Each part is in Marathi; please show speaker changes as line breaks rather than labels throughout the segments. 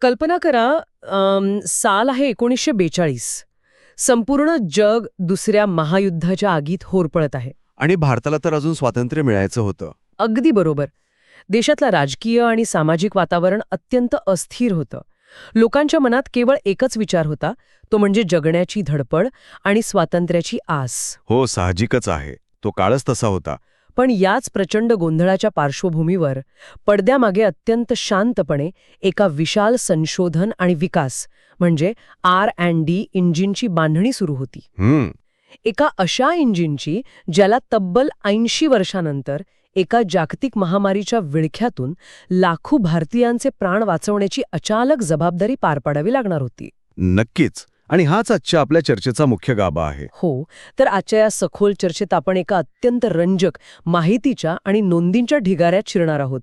कल्पना करा, साल आहे 1942. संपूर्ण जग दुसऱ्या महायुद्धाच्या आगीत होरपळत आहे.
आणि भारताला तर अजून स्वातंत्र्य मिळायचं होतं.
अगदी बरोबर. देशातलं राजकीय आणि सामाजिक वातावरण अत्यंत अस्थिर होतं. लोकांच्या मनात केवळ एकच विचार होता, तो म्हणजे जगण्याची धडपड आणि स्वातंत्र्याची आस.
हो, साहजिकच आहे. तो काळच तसा होता.
पण याच प्रचंड गोंधळाच्या पार्श्वभूमीवर पडद्यामागे अत्यंत शांतपणे एका विशाल संशोधन आणि विकास म्हणजे R&D इंजिनची बांधणी सुरू होती. एका अशा इंजिनची ज्याला तब्बल 80 वर्षांनंतर एका जागतिक महामारीच्या विळख्यातून लाखो भारतीयांचे प्राण वाचवण्याची अचानक जबाबदारी पार पाडावी लागणार होती.
नक्कीच. आणि हाच आजच्या आपल्या चर्चेचा मुख्य गाभा आहे.
हो, तर आजच्या या सखोल चर्चेत आपण एका अत्यंत रंजक माहितीच्या आणि नोंदींच्या ढिगाऱ्यात शिरणार आहोत.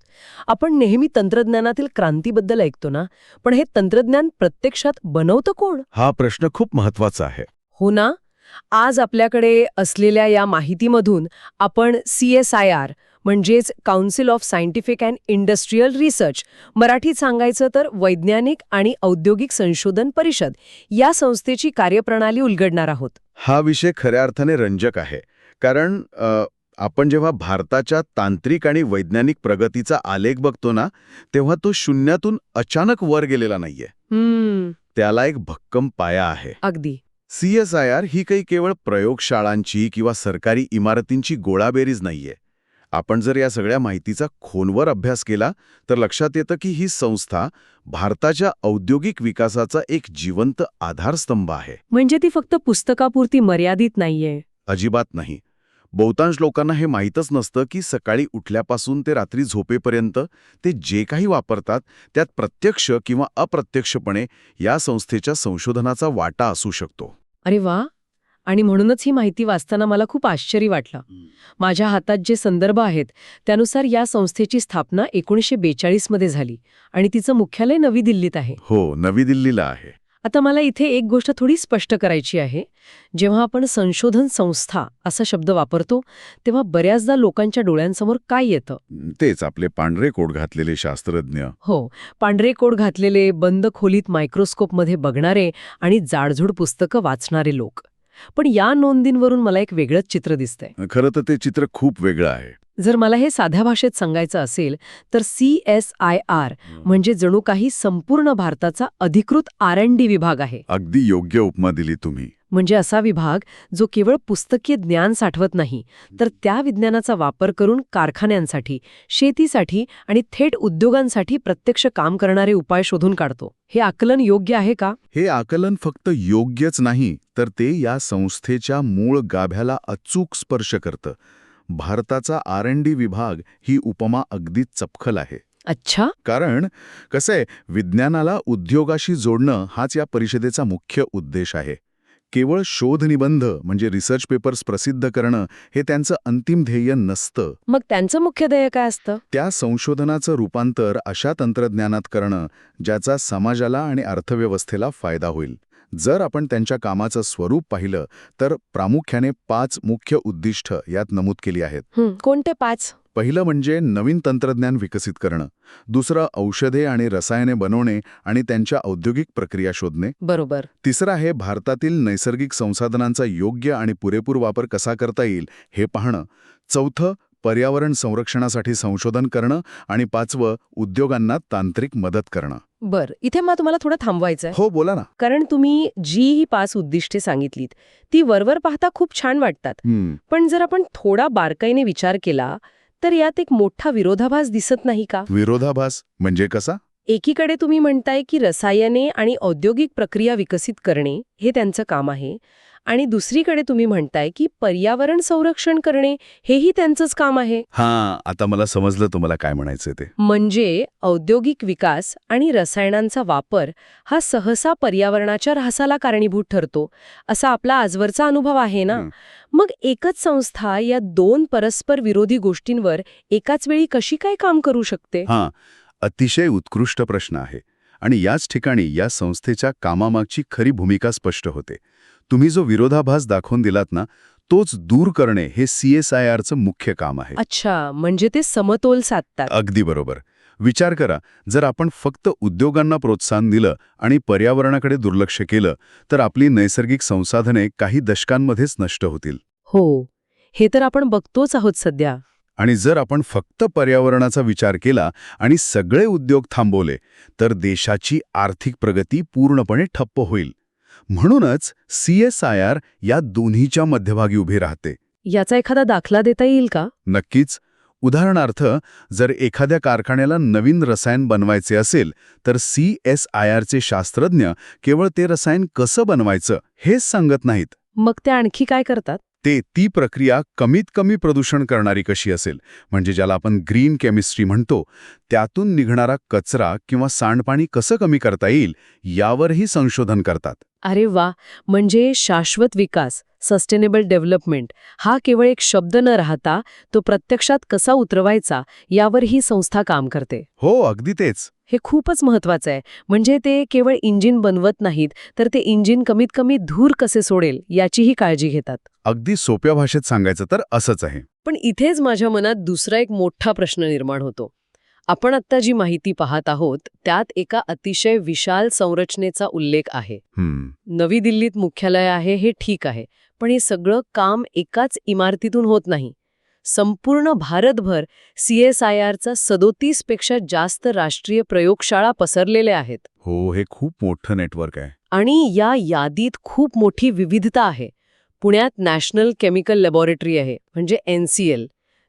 आपण नेहमी तंत्रज्ञानातील क्रांतीबद्दल ऐकतो ना, पण हे तंत्रज्ञान प्रत्यक्षात बनवतं कोण?
हा प्रश्न खूप महत्वाचा आहे.
हो ना. आज आपल्याकडे असलेल्या या माहितीमधून आपण CSIR म्हणजेच council of scientific and industrial research, मराठीत सांगायचं तर वैज्ञानिक आणि औद्योगिक संशोधन परिषद, या संस्थेची कार्यप्रणाली उलगडणार आहोत.
हा विषय खऱ्या अर्थाने रंजक आहे. कारण आपण जेव्हा भारताच्या तांत्रिक आणि वैज्ञानिक प्रगतीचा आलेख बघतो ना, तेव्हा तो शून्यातून अचानक वर गेलेला नाहीये. त्याला एक भक्कम पाया आहे.
अगदी.
CSIR ही काही केवळ प्रयोगशाळांची किंवा सरकारी इमारतींची गोळाबेरीज नाहीये. आपण जर या सगळ्या माहितीचा खोलवर अभ्यास केला तर लक्षात येतं की ही संस्था भारताच्या औद्योगिक विकासाचा एक जिवंत आधारस्तंभ आहे.
म्हणजे ती फक्त पुस्तकापुरती मर्यादित नाहीये.
अजिबात नाही. बहुतांश लोकांना हे माहीतच नसतं की सकाळी उठल्यापासून ते रात्री झोपेपर्यंत ते जे काही वापरतात त्यात प्रत्यक्ष किंवा अप्रत्यक्षपणे या संस्थेच्या संशोधनाचा वाटा असू शकतो.
अरे वा. आणि म्हणूनच ही माहिती वाचताना मला खूप आश्चर्य वाटलं. माझ्या हातात जे संदर्भ आहेत त्यानुसार या संस्थेची स्थापना 1942 मध्ये झाली आणि तिचं मुख्यालय नवी दिल्लीत आहे.
हो, नवी दिल्लीला आहे.
आता मला इथे एक गोष्ट थोडी स्पष्ट करायची आहे. जेव्हा आपण संशोधन संस्था असा शब्द वापरतो तेव्हा बऱ्याचदा लोकांच्या डोळ्यांसमोर काय येतं?
तेच आपले पांढरे कोट घातलेले शास्त्रज्ञ.
हो, पांढरे कोट घातलेले, बंद खोलीत मायक्रोस्कोपमध्ये बघणारे आणि जाडजूड पुस्तकं वाचणारे लोक. पण या नोंदींवरून मला एक वेगळंच चित्र दिसतंय.
खरं तर ते चित्र खूप वेगळं आहे.
जर मला हे साध्या भाषेत सांगायचं असेल तर CSIR म्हणजे जणू काही संपूर्ण भारताचा अधिकृत R&D विभाग आहे.
अगदी योग्य उपमा दिली तुम्ही.
म्हणजे असा विभाग जो केवळ पुस्तकीय ज्ञान साठवत नाही, तर त्या विज्ञानाचा वापर करून कारखान्यांसाठी, शेतीसाठी आणि थेट उद्योगांसाठी प्रत्यक्ष काम करणारे उपाय शोधून काढतो. हे आकलन योग्य आहे का?
हे आकलन फक्त योग्यच नाही, तर ते या संस्थेच्या मूळ गाभ्याला अचूक स्पर्श करतं. भारताचा R&D विभाग ही उपमा अगदी चपखल आहे.
अच्छा.
कारण कसं आहे, विज्ञानाला उद्योगाशी जोडणं हाच या परिषदेचा मुख्य उद्देश आहे. केवळ शोधनिबंध म्हणजे रिसर्च पेपर्स प्रसिद्ध करणं हे त्यांचं अंतिम ध्येय नसतं.
मग त्यांचं मुख्य ध्येय काय असतं?
त्या संशोधनाचं रूपांतर अशा तंत्रज्ञानात करणं ज्याचा समाजाला आणि अर्थव्यवस्थेला फायदा होईल. जर आपण त्यांच्या कामाचं स्वरूप पाहिलं तर प्रामुख्याने 5 मुख्य उद्दिष्ट यात नमूद केली आहेत.
कोणते 5?
पहिलं म्हणजे नवीन तंत्रज्ञान विकसित करणं. दुसरं औषधे आणि रसायने बनवणे आणि त्यांच्या औद्योगिक प्रक्रिया शोधणे.
बरोबर.
तिसरं आहे भारतातील नैसर्गिक संसाधनांचा योग्य आणि पुरेपूर वापर कसा करता येईल हे पाहणं. चौथं पर्यावरण संरक्षणासाठी संशोधन करणं आणि 5वं उद्योगांना तांत्रिक मदत करणं.
बर, इथे मला तुम्हाला थोडं थांबवायचंय.
हो, बोला ना.
कारण तुम्ही जी ही 5 उद्दिष्टे सांगितलीत ती वरवर पाहता खूप छान वाटतात. पण जर आपण थोडा बारकाईने विचार केला तर यात एक मोठा विरोधाभास दिसत नाही का?
विरोधाभास म्हणजे कसा?
एकीकडे तुम्ही म्हणताय की रसायने आणि औद्योगिक प्रक्रिया विकसित करणे हे त्यांचं काम आहे आणि दुसरीकडे तुम्ही म्हणताय की पर्यावरण संरक्षण करणे हेही त्यांचंच काम आहे.
हां, आता मला समजलं तुम्हाला काय म्हणायचं ते.
म्हणजे औद्योगिक विकास आणि रसायनांचा वापर हा सहसा पर्यावरणाच्या ऱ्हासाला कारणीभूत ठरतो असा आपला आजवरचा अनुभव आहे ना. मग एकच संस्था या 2 परस्पर विरोधी गोष्टींवर एकाच वेळी कशी काय काम करू शकते?
हां, अतिशय उत्कृष्ट प्रश्न आहे. आणि याच ठिकाणी या संस्थेच्या कामामागची खरी भूमिका स्पष्ट होते. तुम्ही जो विरोधाभास दाखवून दिलात ना, तोच दूर करणे हे CSIRचं मुख्य काम आहे.
अच्छा, म्हणजे ते समतोल साधतात.
अगदी बरोबर. विचार करा, जर आपण फक्त उद्योगांना प्रोत्साहन दिलं आणि पर्यावरणाकडे दुर्लक्ष केलं तर आपली नैसर्गिक संसाधने काही दशकांमध्येच नष्ट होतील.
हो, हे तर आपण बघतोच आहोत सध्या.
आणि जर आपण फक्त पर्यावरणाचा विचार केला आणि सगळे उद्योग थांबवले तर देशाची आर्थिक प्रगती पूर्णपणे ठप्प होईल. म्हणूनच CSIR या दोन्हीच्या मध्यभागी उभी राहते.
याचा एखादा दाखला देता येईल का?
नक्कीच. उदाहरणार्थ, जर एखाद्या कारखान्याला नवीन रसायन बनवायचे असेल तर CSIRचे शास्त्रज्ञ केवळ ते रसायन कसं बनवायचं हेच सांगत नाहीत.
मग ते आणखी काय करतात?
ती प्रक्रिया कमीत कमी प्रदूषण करणारी कशी असेल, म्हणजे ज्याला आपण ग्रीन केमिस्ट्री म्हणतो, त्यातून निघणारा कचरा किंवा सांडपाणी कसं कमी करता येईल यावरही संशोधन करतात.
अरे वा, म्हणजे शाश्वत विकास, सस्टेनेबल डेव्हलपमेंट हा केवळ एक शब्द न राहता तो प्रत्यक्षात कसा उतरवायचा यावर ही संस्था काम करते.
हो, अगदी तेच.
हे खूपच महत्वाचं आहे. म्हणजे ते केवळ इंजिन बनवत नाहीत, तर ते इंजिन कमीत कमी धूर कसे सोडेल याचीही काळजी घेतात.
अगदी सोप्या भाषेत सांगायचं तर असंच आहे.
पण इथेच माझ्या मनात दुसरा एक मोठा प्रश्न निर्माण होतो. आपण आत्ता जी माहिती पाहत आहोत त्यात एका अतिशय विशाल संरचनेचा उल्लेख आहे. नवी दिल्लीत मुख्यालय आहे हे ठीक आहे, पण हे सगळं काम एकाच इमारतीतून होत नाही. संपूर्ण भारतभर CSIRचा 37 पेक्षा जास्त राष्ट्रीय प्रयोगशाळा पसरलेल्या आहेत.
हो, हे खूप मोठं नेटवर्क आहे.
आणि या यादीत खूप मोठी विविधता आहे. पुण्यात नॅशनल केमिकल लॅबोरेटरी आहे, म्हणजे NCL.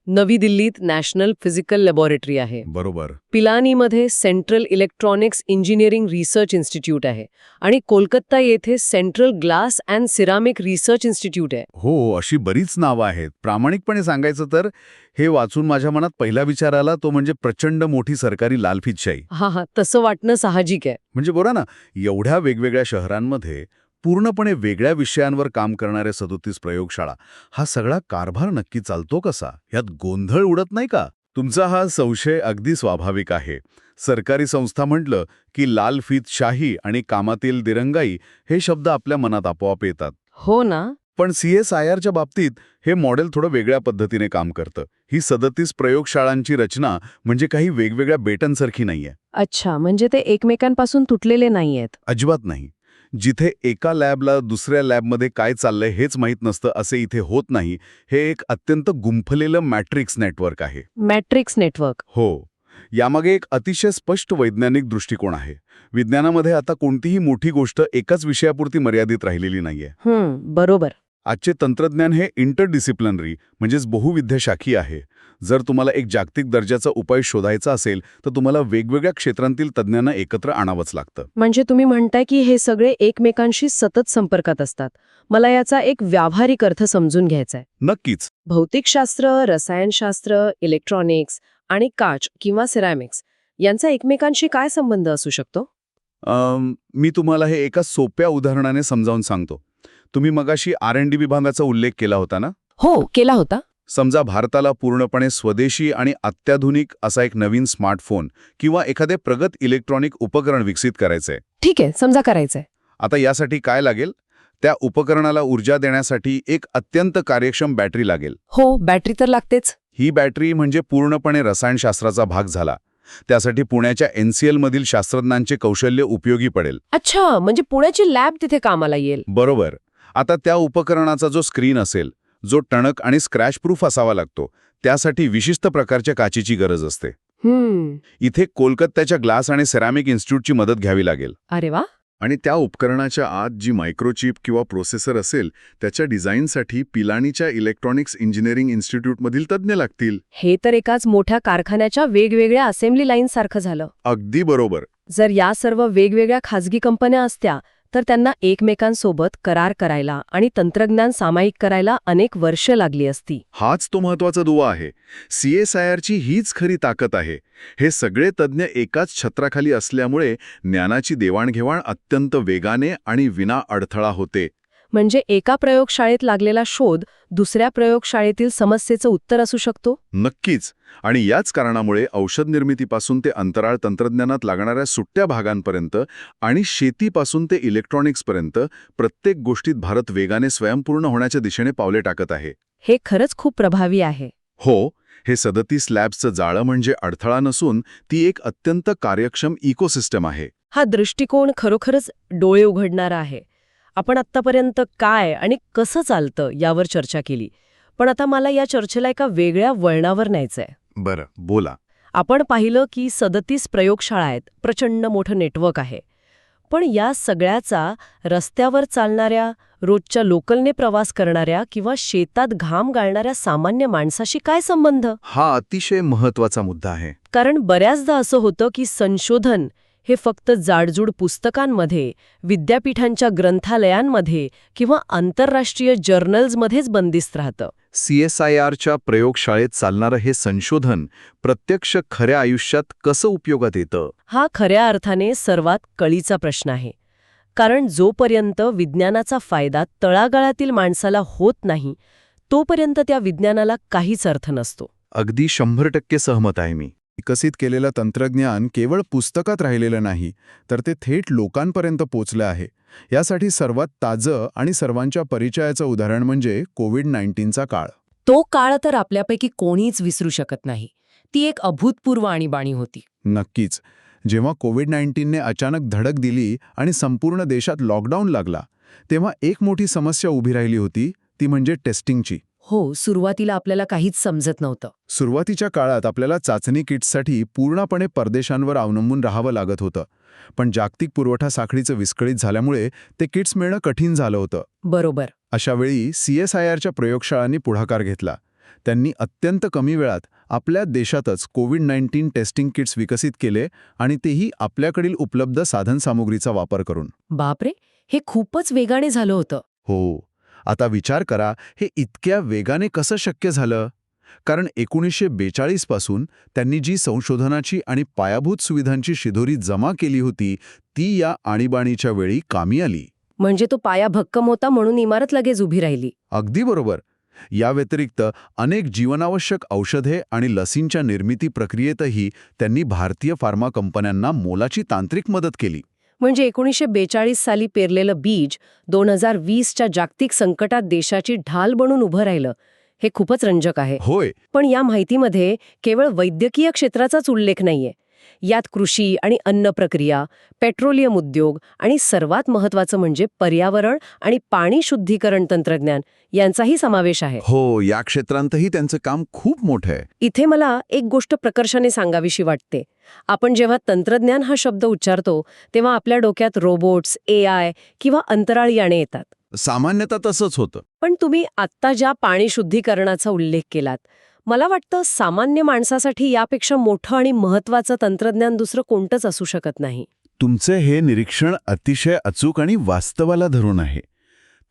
नवी दिल्लीत नॅशनल फिजिकल लॅबोरेटरी आहे.
बरोबर.
पिलानीमध्ये central electronics engineering research institute आहे. आणि कोलकाता येथे central glass and ceramic research institute आहे.
हो, अशी बरीच नावं आहेत. प्रामाणिकपणे सांगायचं तर हे वाचून माझ्या मनात पहिला विचार आला तो म्हणजे प्रचंड मोठी सरकारी लालफितशाही.
हा, तसं वाटणं साहजिक आहे.
म्हणजे बघा ना, एवढ्या वेगवेगळ्या शहरांमध्ये पूर्णपणे वेगळ्या विषयांवर काम करणाऱ्या 37 प्रयोगशाळा, हा सगळा कारभार नक्की चालतो कसा? यात गोंधळ उडत नाही का? तुमचा हा संशय अगदी स्वाभाविक आहे. सरकारी संस्था म्हटलं की लालफितशाही आणि कामातील दिरंगाई हे शब्द आपल्या मनात आपोआप येतात.
हो ना.
पण CSIRच्या बाबतीत हे मॉडेल थोडं वेगळ्या पद्धतीने काम करतं. ही 37 प्रयोगशाळांची रचना म्हणजे काही वेगवेगळ्या बेटांसारखी नाहीये.
अच्छा, म्हणजे ते एकमेकांपासून तुटलेले नाहीयेत.
अजिबात नाही. जिथे एका लॅबला दुसऱ्या लॅबमध्ये काय चाललंय हेच माहीत नसतं असे इथे होत नाही. हे एक अत्यंत गुंफलेलं मॅट्रिक्स नेटवर्क आहे.
Matrix network.
हो. यामागे एक अतिशय स्पष्ट वैज्ञानिक दृष्टिकोन आहे. विज्ञानामध्ये आता कोणतीही मोठी गोष्ट एकाच विषयापुरती मर्यादित राहिलेली नाहीये.
बरोबर.
आजचे तंत्रज्ञान हे इंटरडिसिप्लिनरी म्हणजेच बहुविध्यशाखी आहे. जर तुम्हाला एक जागतिक दर्जाचा उपाय शोधायचा असेल तर तुम्हाला वेगवेगळ्या क्षेत्रांतील तज्ज्ञांना एकत्र आणावंच लागतं.
म्हणजे तुम्ही म्हणताय की हे सगळे एकमेकांशी सतत संपर्कात असतात. मला याचा एक व्यावहारिक अर्थ समजून घ्यायचा आहे.
नक्कीच.
भौतिकशास्त्र, रसायनशास्त्र, इलेक्ट्रॉनिक्स आणि काच किंवा सिरॅमिक्स यांचा एकमेकांशी काय संबंध असू शकतो?
मी तुम्हाला हे एका सोप्या उदाहरणाने समजावून सांगतो. तुम्ही मगाशी R&D विभागाचा उल्लेख केला होता ना?
हो, केला होता.
समजा भारताला पूर्णपणे स्वदेशी आणि अत्याधुनिक असा एक नवीन स्मार्टफोन किंवा एखादे प्रगत इलेक्ट्रॉनिक उपकरण विकसित करायचंय.
ठीक आहे, समजा करायचंय.
आता यासाठी काय लागेल? त्या उपकरणाला ऊर्जा देण्यासाठी एक अत्यंत कार्यक्षम बॅटरी लागेल.
हो, बॅटरी तर लागतेच.
ही बॅटरी म्हणजे पूर्णपणे रसायनशास्त्राचा भाग झाला. त्यासाठी पुण्याच्या NCL मधील शास्त्रज्ञांचे कौशल्य उपयोगी पडेल.
अच्छा, म्हणजे पुण्याची लॅब तिथे कामाला येईल.
बरोबर. आता त्या उपकरणाचा जो स्क्रीन असेल, जो टणक आणि स्क्रॅच प्रूफ असावा लागतो, त्यासाठी विशिष्ट प्रकारच्या काचेची गरज असते. इथे कोलकात्याच्या ग्लास आणि सेरामिक इन्स्टिट्यूटची मदत घ्यावी लागेल.
अरे वा.
आणि त्या उपकरणाच्या आत जी मायक्रोचिप किंवा प्रोसेसर असेल त्याच्या डिझाईनसाठी पिलानीच्या इलेक्ट्रॉनिक्स इंजिनिअरिंग इन्स्टिट्यूटमधील तज्ज्ञ लागतील.
हे तर एकाच मोठ्या कारखान्याच्या वेगवेगळ्या असेंब्ली लाईन सारखं झालं.
अगदी बरोबर.
जर या सर्व वेगवेगळ्या खाजगी कंपन्या असत्या तर त्यांना एकमेकांसोबत करार करायला आणि तंत्रज्ञान सामायिक करायला अनेक वर्ष लागली असती.
हाच तो महत्वाचा दुवा आहे. CSIRची हीच खरी ताकद आहे. हे सगळे तज्ज्ञ एकाच छत्राखाली असल्यामुळे ज्ञानाची देवाणघेवाण अत्यंत वेगाने आणि विना अडथळा होते.
म्हणजे एका प्रयोगशाळेत लागलेला शोध दुसऱ्या प्रयोगशाळेतील समस्येचं उत्तर असू शकतो.
नक्कीच. आणि याच कारणामुळे औषध निर्मितीपासून ते अंतराळ तंत्रज्ञानात लागणाऱ्या सुट्ट्या भागांपर्यंत आणि शेतीपासून ते इलेक्ट्रॉनिक्सपर्यंत प्रत्येक गोष्टीत भारत वेगाने स्वयंपूर्ण होण्याच्या दिशेने पावले टाकत आहे.
हे खरंच खूप प्रभावी आहे.
हो. हे 37 लॅब्सचं जाळं म्हणजे अडथळा नसून ती एक अत्यंत कार्यक्षम इकोसिस्टम आहे.
हा दृष्टिकोन खरोखरच डोळे उघडणारा आहे. आपण आत्तापर्यंत काय आणि कसं चालतं यावर चर्चा केली. पण आता मला या चर्चेला एका वेगळ्या वळणावर न्यायचंय.
बरं, बोला.
आपण पाहिलं की 37 प्रयोगशाळा आहेत, प्रचंड मोठं नेटवर्क आहे. पण या सगळ्याचा रस्त्यावर चालणाऱ्या, रोजच्या लोकलने प्रवास करणाऱ्या किंवा शेतात घाम गाळणाऱ्या सामान्य माणसाशी काय संबंध?
हा अतिशय महत्वाचा मुद्दा आहे.
कारण बऱ्याचदा असं होतं की संशोधन हे फक्त जाडजूड पुस्तकांमध्ये, विद्यापीठांच्या ग्रंथालयांमध्ये किंवा आंतरराष्ट्रीय जर्नल्समध्येच बंदिस्त राहतं.
CSIRच्या प्रयोगशाळेत चालणारं हे संशोधन प्रत्यक्ष खऱ्या आयुष्यात कसं उपयोगात येतं?
हा खऱ्या अर्थाने सर्वात कळीचा प्रश्न आहे. कारण जोपर्यंत विज्ञानाचा फायदा तळागाळातील माणसाला होत नाही, तोपर्यंत त्या विज्ञानाला काहीच अर्थ नसतो.
अगदी 100% सहमत आहे मी.
विकसित केलेलं तंत्रज्ञान केवळ पुस्तकात राहिलेलं नाही, तर ते थेट लोकांपर्यंत पोचलं आहे. यासाठी सर्वात ताजं आणि सर्वांच्या परिचयाचं उदाहरण म्हणजे कोविड-19चा काळ.
तो काळ तर आपल्यापैकी कोणीच विसरू शकत नाही. ती एक अभूतपूर्व आणीबाणी होती.
नक्कीच. जेव्हा कोविड-19ने अचानक धडक दिली आणि संपूर्ण देशात लॉकडाऊन लागला, तेव्हा एक मोठी समस्या उभी राहिली होती, ती म्हणजे टेस्टिंगची.
हो, सुरुवातीला आपल्याला काहीच समजत नव्हतं.
सुरुवातीच्या काळात आपल्याला चाचणी किट्ससाठी पूर्णपणे परदेशांवर अवलंबून राहावं लागत होतं. पण जागतिक पुरवठा साखळीचं विस्कळीत झाल्यामुळे ते किट्स मिळणं कठीण झालं होतं.
बरोबर.
अशावेळी CSIRच्या प्रयोगशाळांनी पुढाकार घेतला. त्यांनी अत्यंत कमी वेळात आपल्या देशातच कोविड-19 टेस्टिंग किट्स विकसित केले आणि तेही आपल्याकडील उपलब्ध साधनसामुग्रीचा वापर करून.
बापरे, हे खूपच वेगाने झालं होतं.
हो. आता विचार करा, हे इतक्या वेगाने कसं शक्य झालं? कारण 1942 पासून त्यांनी जी संशोधनाची आणि पायाभूत सुविधांची शिदोरी जमा केली होती, ती या आणीबाणीच्या वेळी कामी आली.
म्हणजे तो पाया भक्कम होता म्हणून इमारत लगेच उभी राहिली.
अगदी बरोबर. या व्यतिरिक्त अनेक जीवनावश्यक औषधे आणि लसींच्या निर्मिती प्रक्रियेतही त्यांनी भारतीय फार्मा कंपन्यांना मोलाची तांत्रिक मदत केली.
म्हणजे 1942 साली पेरलेलं बीज 2020च्या जागतिक संकटात देशाची ढाल बनून उभं राहिलं. हे खूपच रंजक आहे.
होय.
पण या माहितीमध्ये केवळ वैद्यकीय क्षेत्राचाच उल्लेख नाहीये. यात कृषी आणि अन्न प्रक्रिया, पेट्रोलियम उद्योग आणि सर्वात महत्त्वाचं म्हणजे पर्यावरण आणि पाणी शुद्धीकरण तंत्रज्ञान यांचाही समावेश आहे.
हो, या क्षेत्रांतही त्यांचं काम खूप मोठं आहे.
इथे मला एक गोष्ट प्रकर्षाने सांगावीशी वाटते. आपण जेव्हा तंत्रज्ञान हा शब्द उच्चारतो तेव्हा आपल्या डोक्यात रोबोट्स, AI किंवा अंतराळ याने येतात.
सामान्यतः तसंच होतं.
पण तुम्ही आत्ता ज्या पाणी शुद्धीकरणाचा उल्लेख केलात, मला वाटतं सामान्य माणसासाठी यापेक्षा मोठं आणि महत्त्वाचं तंत्रज्ञान दुसरं कोणतंच असू शकत नाही.
तुमचे हे निरीक्षण अतिशय अचूक आणि वास्तवाला धरून आहे.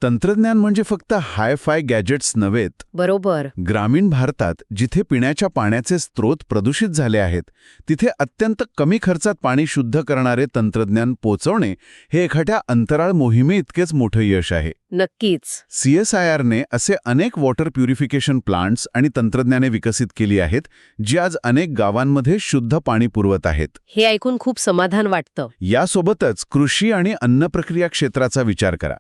तंत्रज्ञान म्हणजे फक्त हाय-फाय गॅजेट्स नव्हेत.
बरोबर.
ग्रामीण भारतात जिथे पिण्याच्या पाण्याचे स्रोत प्रदूषित झाले आहेत, तिथे अत्यंत कमी खर्चात पाणी शुद्ध करणारे तंत्रज्ञान पोचवणे हे एखाद्या अंतराळ मोहिमेइतकेच मोठं यश आहे.
नक्कीच.
CSIRने असे अनेक वॉटर प्युरिफिकेशन प्लांट्स आणि तंत्रज्ञाने विकसित केली आहेत, जी आज अनेक गावांमध्ये शुद्ध पाणी पुरवत आहेत.
हे ऐकून खूप समाधान वाटतं.
यासोबतच कृषी आणि अन्न प्रक्रिया क्षेत्राचा विचार करा.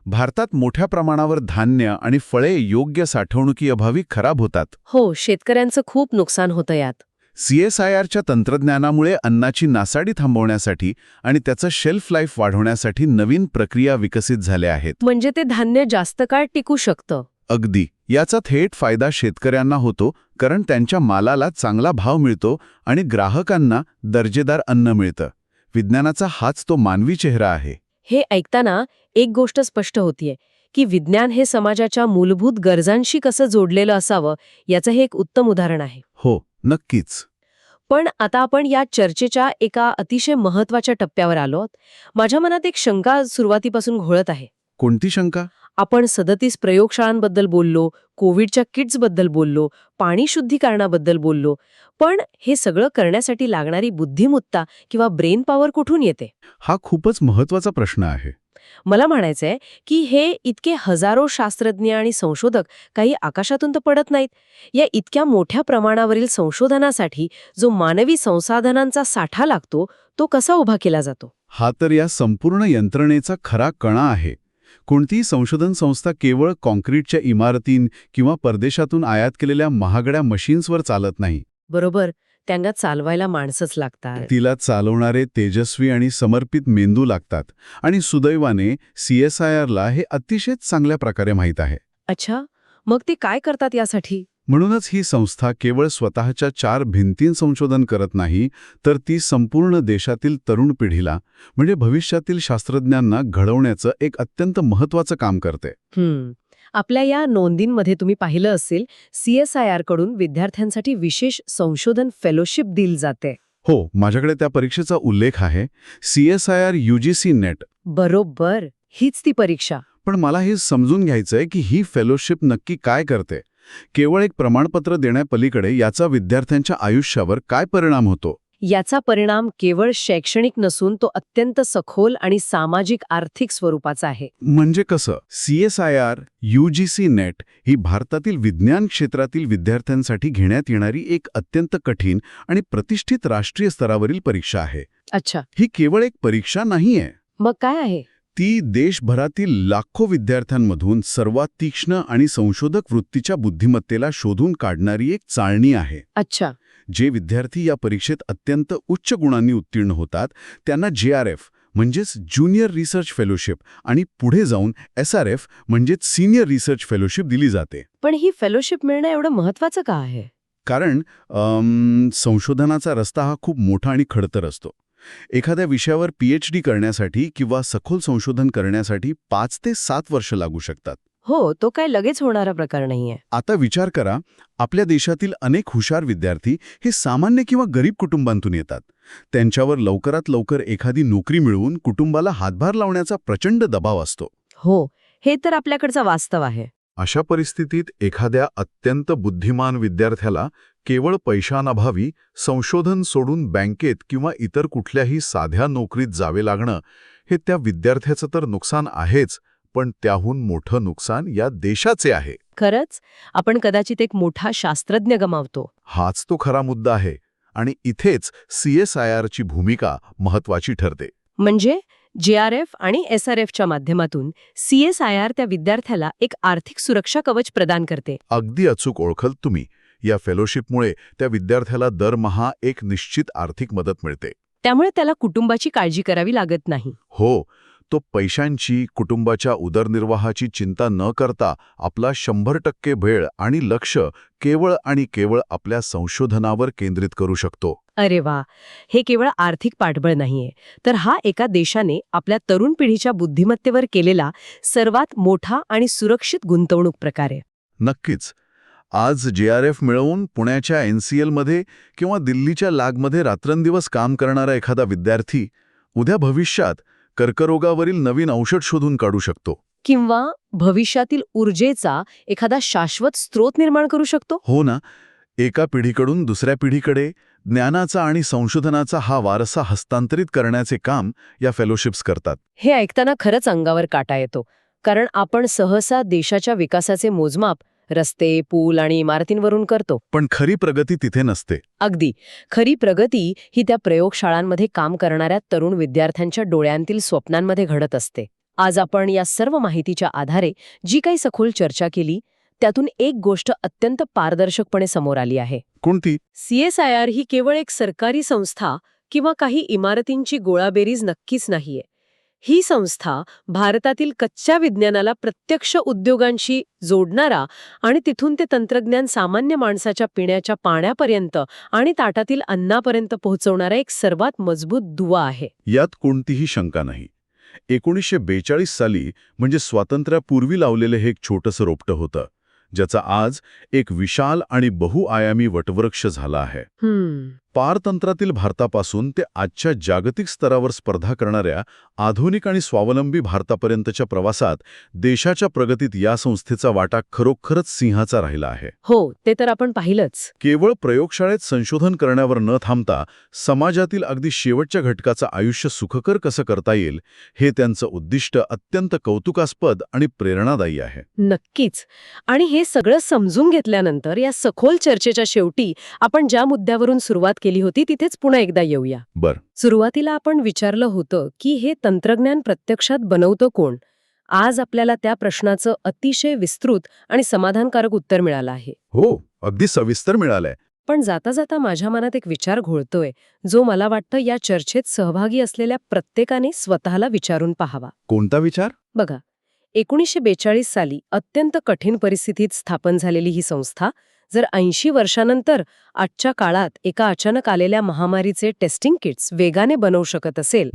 भारतात मोठ्या प्रमाणावर धान्य आणि फळे योग्य साठवणुकीअभावी खराब होतात.
हो, शेतकऱ्यांचं खूप नुकसान होतं यात.
CSIRच्या तंत्रज्ञानामुळे अन्नाची नासाडी थांबवण्यासाठी आणि त्याचं शेल्फ लाईफ वाढवण्यासाठी नवीन प्रक्रिया विकसित झाल्या आहेत.
म्हणजे ते धान्य जास्त काळ टिकू शकतं.
अगदी. याचा थेट फायदा शेतकऱ्यांना होतो, कारण त्यांच्या मालाला चांगला भाव मिळतो आणि ग्राहकांना दर्जेदार अन्न मिळतं. विज्ञानाचा हाच तो मानवी चेहरा आहे.
हे ऐकताना एक गोष्ट स्पष्ट होतीये की विज्ञान हे समाजाच्या मूलभूत गरजांशी कसं जोडलेलं असावं याचं हे एक उत्तम उदाहरण आहे.
हो, नक्कीच.
पण आता आपण या चर्चेच्या एका अतिशय महत्त्वाच्या टप्प्यावर आलो आहोत. माझ्या मनात एक शंका सुरुवातीपासून घोळत आहे.
कोणती शंका?
आपण 37 प्रयोगशाळांबद्दल बोललो, कोविडच्या किट्सबद्दल बोललो, पाणी शुद्धीकरणाबद्दल बोललो, पण हे सगळं करण्यासाठी लागणारी बुद्धिमत्ता किंवा ब्रेन पॉवर कुठून येते?
हा खूपच महत्वाचा प्रश्न आहे.
मला म्हणायचंय की हे इतके हजारो शास्त्रज्ञ आणि संशोधक काही आकाशातून तर पडत नाहीत. या इतक्या मोठ्या प्रमाणावरील संशोधनासाठी जो मानवी संसाधनांचा साठा लागतो तो कसा उभा केला जातो?
हा तर या संपूर्ण यंत्रणेचा खरा कणा आहे.
कोणतीही संशोधन संस्था केवळ कॉन्क्रीटच्या इमारतीं किंवा परदेशातून आयात केलेल्या महागड्या मशीन्सवर चालत नाही.
बरोबर, त्यांना चालवायला माणसंच लागतात.
तिला चालवणारे तेजस्वी आणि समर्पित मेंदू लागतात. आणि सुदैवाने CSIRला हे अतिशय चांगल्या प्रकारे माहीत आहे.
अच्छा, मग ते काय करतात यासाठी?
म्हणूनच ही संस्था केवळ स्वतःच्या 4 भिंतीं संशोधन करत नाही, तर ती संपूर्ण देशातील तरुण पिढीला म्हणजे भविष्यातील शास्त्रज्ञांना घडवण्याचं एक अत्यंत महत्त्वाचं काम करते.
आपल्या या नोंदींमध्ये तुम्ही पाहिलं असेल, CSIR कडून विद्यार्थ्यांसाठी विशेष संशोधन फेलोशिप दिली जाते.
हो, माझ्याकडे त्या परीक्षेचा उल्लेख आहे. CSIR UGC net.
बरोबर, हीच ती परीक्षा.
पण मला हे समजून घ्यायचंय की ही फेलोशिप नक्की काय करते. केवळ एक प्रमाणपत्र देण्यापलीकडे याचा विद्यार्थ्यांच्या आयुष्यावर काय परिणाम होतो?
याचा परिणाम केवळ शैक्षणिक नसून तो अत्यंत सखोल आणि सामाजिक आर्थिक स्वरूपाचा आहे.
म्हणजे कसं? CSIR UGC नेट ही भारतातील विज्ञान क्षेत्रातील विद्यार्थ्यांसाठी घेण्यात येणारी एक अत्यंत कठीण आणि प्रतिष्ठित राष्ट्रीय स्तरावरील परीक्षा आहे.
अच्छा,
ही केवळ एक परीक्षा नाहीये.
मग काय आहे?
ती देशभरातील लाखो विद्यार्थ्यांमधून सर्वात तीक्ष्ण आणि संशोधक वृत्तीच्या बुद्धिमत्तेला शोधून काढणारी एक चाळणी आहे.
अच्छा,
जे विद्यार्थी या परीक्षेत अत्यंत उच्च गुणांनी उत्तीर्ण होतात त्यांना JRF म्हणजेच ज्युनियर रिसर्च फेलोशिप आणि पुढे जाऊन SRF म्हणजेच सीनियर रिसर्च फेलोशिप दिली जाते.
पण ही फेलोशिप मिळणं एवढं महत्वाचं का आहे?
कारण संशोधनाचा रस्ता हा खूप मोठा आणि खडतर असतो. एखाद्या विषयावर PhD करण्यासाठी किंवा सखोल संशोधन करण्यासाठी 5 ते 7 वर्ष लागू शकतात.
हो, तो काय लगेच होणारा प्रकार नाहीये.
आता विचार करा, आपल्या देशातील अनेक हुशार विद्यार्थी हे सामान्य किंवा गरीब कुटुंबांतून येतात. त्यांच्यावर लवकरात लवकर एखादी नोकरी मिळवून कुटुंबाला हातभार लावण्याचा प्रचंड दबाव असतो.
हो, हे तर आपल्याकडचं वास्तव आहे.
अशा परिस्थितीत एखाद्या अत्यंत बुद्धिमान विद्यार्थ्याला केवळ पैशांअभावी संशोधन सोडून बँकेत किंवा इतर कुठल्याही साध्या नोकरीत जावे लागणं हे त्या विद्यार्थ्याचं तर नुकसान आहेच, पण त्याहून मोठं नुकसान या देशाचे आहे.
खरंच, आपण कदाचित एक मोठा शास्त्रज्ञ गमावतो.
हाच तो खरा मुद्दा आहे आणि इथेच CSIRची भूमिका महत्वाची ठरते.
म्हणजे JRF आणि SRFच्या माध्यमातून CSIR त्या विद्यार्थ्याला एक आर्थिक सुरक्षा कवच प्रदान करते.
अगदी अचूक ओळखल तुम्ही. या फेलोशिपमुळे त्या विद्यार्थ्याला दरमहा एक निश्चित आर्थिक मदत मिळते.
त्यामुळे त्याला कुटुंबाची काळजी करावी लागत नाही.
हो, तो पैशांची, कुटुंबाच्या उदरनिर्वाहाची चिंता न करता आपला 100% वेळ आणि लक्ष केवळ आणि केवळ आपल्या संशोधनावर केंद्रित करू शकतो.
अरे वा, हे केवळ आर्थिक पाठबळ नाहीये, तर हा एका देशाने आपल्या तरुण पिढीच्या बुद्धिमत्तेवर केलेला सर्वात मोठा आणि सुरक्षित गुंतवणूक प्रकार आहे.
नक्कीच. आज JRF मिळवून पुण्याच्या NCLमध्ये किंवा दिल्लीच्या लॅबमध्ये रात्रंदिवस काम करणारा एखादा विद्यार्थी उद्या भविष्यात कर्करोगावरील नवीन औषध शोधून काढू शकतो.
किंवा भविष्यातील ऊर्जेचा एखादा शाश्वत स्रोत निर्माण करू शकतो.
हो ना, एका पिढीकडून दुसऱ्या पिढीकडे ज्ञानाचा आणि संशोधनाचा हा वारसा हस्तांतरित करण्याचे काम या फेलोशिप्स करतात.
हे ऐकताना खरंच अंगावर काटा येतो, कारण आपण सहसा देशाच्या विकासाचे मोजमाप रस्ते, पूल आणि इमारतींवरून करतो.
पण खरी प्रगती तिथे नसते.
अगदी, खरी प्रगती ही त्या प्रयोगशाळांमध्ये काम करणाऱ्या तरुण विद्यार्थ्यांच्या डोळ्यांतील स्वप्नांमध्ये घडत असते. आज आपण या सर्व माहितीच्या आधारे जी काही सखोल चर्चा केली, त्यातून एक गोष्ट अत्यंत पारदर्शकपणे समोर आली आहे.
कोणती?
CSIR ही केवळ एक सरकारी संस्था किंवा काही इमारतींची गोळाबेरीज नक्कीच नाहीये. ही संस्था भारतातील कच्च्या विज्ञानाला प्रत्यक्ष उद्योगांशी जोडणारा आणि तिथून ते तंत्रज्ञान सामान्य माणसाच्या पिण्याच्या पाण्यापर्यंत आणि ताटातील अन्नापर्यंत पोहोचवणारा एक सर्वात मजबूत दुवा आहे.
यात कोणतीही शंका नाही. 1942 साली म्हणजे स्वातंत्र्यापूर्वी लावलेलं हे एक छोटंसं रोपटं होतं, ज्याचा आज एक विशाल आणि बहुआयामी वटवृक्ष झाला आहे. पारतंत्रातील भारतापासून ते आजच्या जागतिक स्तरावर स्पर्धा करणाऱ्या आधुनिक आणि स्वावलंबी भारतापर्यंतच्या प्रवासात देशाच्या प्रगतीत या संस्थेचा वाटा खरोखरच सिंहाचा राहिला आहे.
हो, ते तर आपण पाहिलंच.
केवळ प्रयोगशाळेत संशोधन करण्यावर न थांबता समाजातील अगदी शेवटच्या घटकाचं आयुष्य सुखकर कसं करता येईल हे त्यांचं उद्दिष्ट अत्यंत कौतुकास्पद आणि प्रेरणादायी आहे.
नक्कीच. आणि हे सगळं समजून घेतल्यानंतर या सखोल चर्चेच्या शेवटी आपण ज्या मुद्द्यावरून सुरुवात केली होती तिथेच पुन्हा एकदा येऊया.
बरं.
सुरुवातीला आपण विचारलं होतं की हे तंत्रज्ञान प्रत्यक्षात बनवतं कोण आज आपल्याला त्या प्रश्नाचं अतिशय विस्तृत आणि समाधानकारक उत्तर मिळालं आहे.
हो, अगदी सविस्तर मिळालंय.
पण जाता जाता माझ्या मनात एक विचार घोळतोय, जो मला वाटतं या चर्चेत सहभागी असलेल्या प्रत्येकाने स्वतःला विचारून पाहावा.
कोणता विचार?
बघा, 1942 साली अत्यंत कठीण परिस्थितीत स्थापन झालेली ही संस्था जर 80 वर्षानंतर आजच्या काळात एका अचानक आलेल्या महामारीचे टेस्टिंग किट्स वेगाने बनवू शकत असेल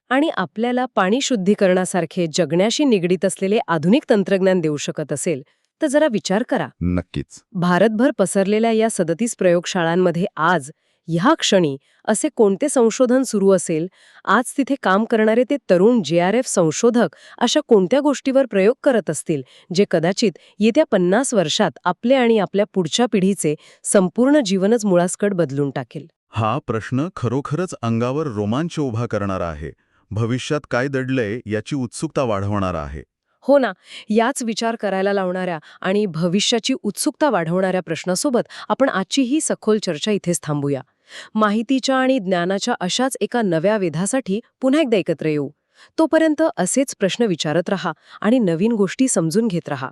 आणि आपल्याला पाणी शुद्धीकरणासारखे जगण्याशी निगडीत असलेले आधुनिक तंत्रज्ञान देऊ शकत असेल, तर जरा विचार करा.
नक्कीच.
भारतभर पसरलेल्या या 37 प्रयोगशाळांमध्ये आज ह्या क्षणी असे कोणते संशोधन सुरू असेल, आज तिथे काम करणारे ते तरुण JRF संशोधक अशा कोणत्या गोष्टीवर प्रयोग करत असतील, जे कदाचित येत्या 50 वर्षात आपले आणि आपल्या पुढच्या पिढीचे संपूर्ण जीवनच मुळासकट बदलून टाकेल.
हा प्रश्न खरोखरच अंगावर रोमांच उभा करणारा आहे. भविष्यात काय दडलंय याची उत्सुकता वाढवणारा आहे.
हो ना, याच विचार करायला लावणाऱ्या आणि भविष्याची उत्सुकता वाढवणाऱ्या प्रश्नासोबत आपण आजची ही सखोल चर्चा इथेच थांबूया. माहितीच्या आणि ज्ञानाच्या अशाच एका नव्या वेधासाठी पुन्हा एकदा एकत्र येऊ. तोपर्यंत असेच प्रश्न विचारत रहा आणि नवीन गोष्टी समजून घेत रहा.